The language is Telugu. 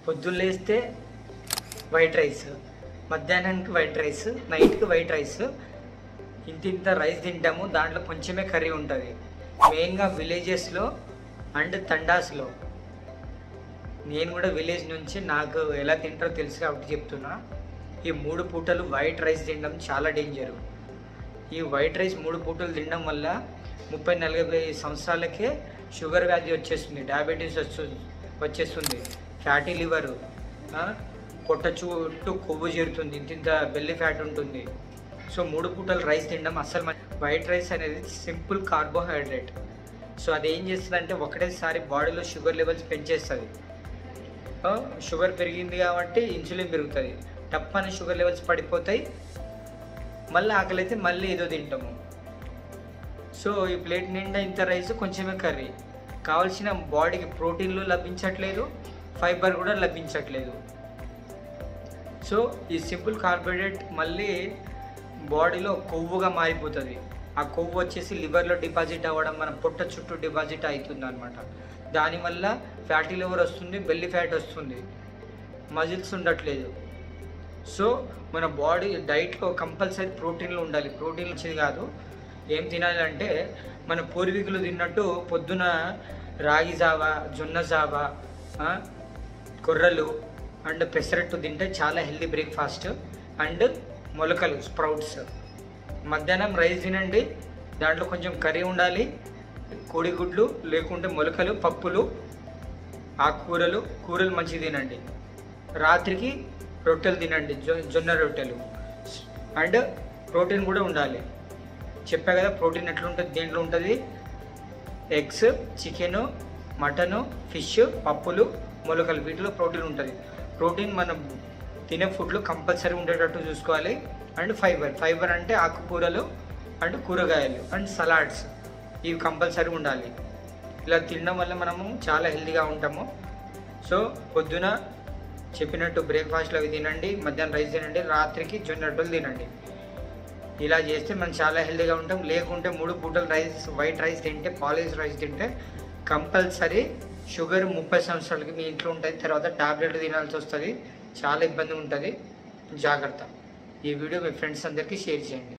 పొద్దున్న లేస్తే వైట్ రైస్, మధ్యాహ్నానికి వైట్ రైస్, నైట్కి వైట్ రైస్, ఇంత రైస్ తింటాము. దాంట్లో కొంచెమే కర్రీ ఉంటుంది. మెయిన్గా విలేజెస్లో అండ్ తండాస్లో, నేను కూడా విలేజ్ నుంచి నాకు ఎలా తింటారో తెలుసు కాబట్టి చెప్తున్నా. ఈ 3 పూటలు వైట్ రైస్ తినడం చాలా డేంజరు. ఈ వైట్ రైస్ 3 పూటలు తినడం వల్ల 30-40 సంవత్సరాలకే షుగర్ వ్యాధి వచ్చేస్తుంది, డయాబెటీస్ వచ్చేస్తుంది, ఫ్యాటీ లివరు, పొట్ట చుట్టూ కొవ్వు చేరుతుంది, ఇంత బెల్లి ఫ్యాట్ ఉంటుంది. సో 3 పూటలు రైస్ తినడం అస్సలు వైట్ రైస్ అనేది సింపుల్ కార్బోహైడ్రేట్. సో అది ఏం చేస్తుందంటే ఒకటేసారి బాడీలో షుగర్ లెవెల్స్ పెంచేస్తుంది. షుగర్ పెరిగింది కాబట్టి ఇన్సులిన్ పెరుగుతుంది, టప్పని షుగర్ లెవెల్స్ పడిపోతాయి. మళ్ళీ ఆకలి అయితే మళ్ళీ ఏదో తింటాము. సో ఈ ప్లేట్ నిండా ఇంత రైస్, కొంచెమే కర్రీ, కావాల్సిన బాడీకి ప్రోటీన్లు లభించట్లేదు, ఫైబర్ కూడా లభించట్లేదు. సో ఈ సింపుల్ కార్బోహైడ్రేట్ మళ్ళీ బాడీలో కొవ్వుగా మారిపోతుంది. ఆ కొవ్వు వచ్చేసి లివర్లో డిపాజిట్ అవ్వడం, మన పొట్ట చుట్టూ డిపాజిట్ అవుతుంది అనమాట. దానివల్ల ఫ్యాటీ లివర్ వస్తుంది, బెల్లి ఫ్యాట్ వస్తుంది, మజిల్స్ ఉండట్లేదు. సో మన బాడీ డైట్లో కంపల్సరీ ప్రోటీన్లు ఉండాలి. ప్రోటీన్లు వచ్చేది కాదు, ఏం తినాలంటే మన పూర్వీకులు తిన్నట్టు పొద్దున రాగి జావా, జొన్న జావా, కొర్రలు అండ్ పెసరట్టు తింటే చాలా హెల్దీ బ్రేక్ఫాస్ట్. అండ్ మొలకలు, స్ప్రౌట్స్. మధ్యాహ్నం రైస్ తినండి, దాంట్లో కొంచెం కర్రీ ఉండాలి, కోడిగుడ్లు లేకుంటే మొలకలు, పప్పులు, ఆకుకూరలు, కూరలు మంచిగా తినండి. రాత్రికి రొట్టెలు తినండి, జొన్న రొట్టెలు. అండ్ ప్రోటీన్ కూడా ఉండాలి. చెప్పా కదా ప్రోటీన్ ఎట్లుంటుంది, దేంట్లో ఉంటుంది, ఎగ్స్, చికెను, మటను, ఫిష్, పప్పులు, మొలకలు, వీటిలో ప్రోటీన్ ఉంటుంది. ప్రోటీన్ మనం తినే ఫుడ్లో కంపల్సరీ ఉండేటట్టు చూసుకోవాలి. అండ్ ఫైబర్ అంటే ఆకుకూరలు అండ్ కూరగాయలు అండ్ సలాడ్స్, ఇవి కంపల్సరీ ఉండాలి. ఇలా తినడం వల్ల మనము చాలా హెల్తీగా ఉంటాము. సో పొద్దున చెప్పినట్టు బ్రేక్ఫాస్ట్లో అవి తినండి, మధ్యాహ్నం రైస్ తినండి, రాత్రికి జొన్న రొట్టెలు తినండి. ఇలా చేస్తే మనం చాలా హెల్తీగా ఉంటాం. లేకుంటే 3 పూటలు వైట్ రైస్ తింటే, పాలిష్ రైస్ తింటే కంపల్సరీ షుగర్ 30 సంవత్సరాలకి మీ ఇంట్లో ఉంటుంది. తర్వాత టాబ్లెట్లు తినాల్సి వస్తుంది, చాలా ఇబ్బంది ఉంటుంది. జాగ్రత్త. ఈ వీడియో మీ ఫ్రెండ్స్ అందరికీ షేర్ చేయండి.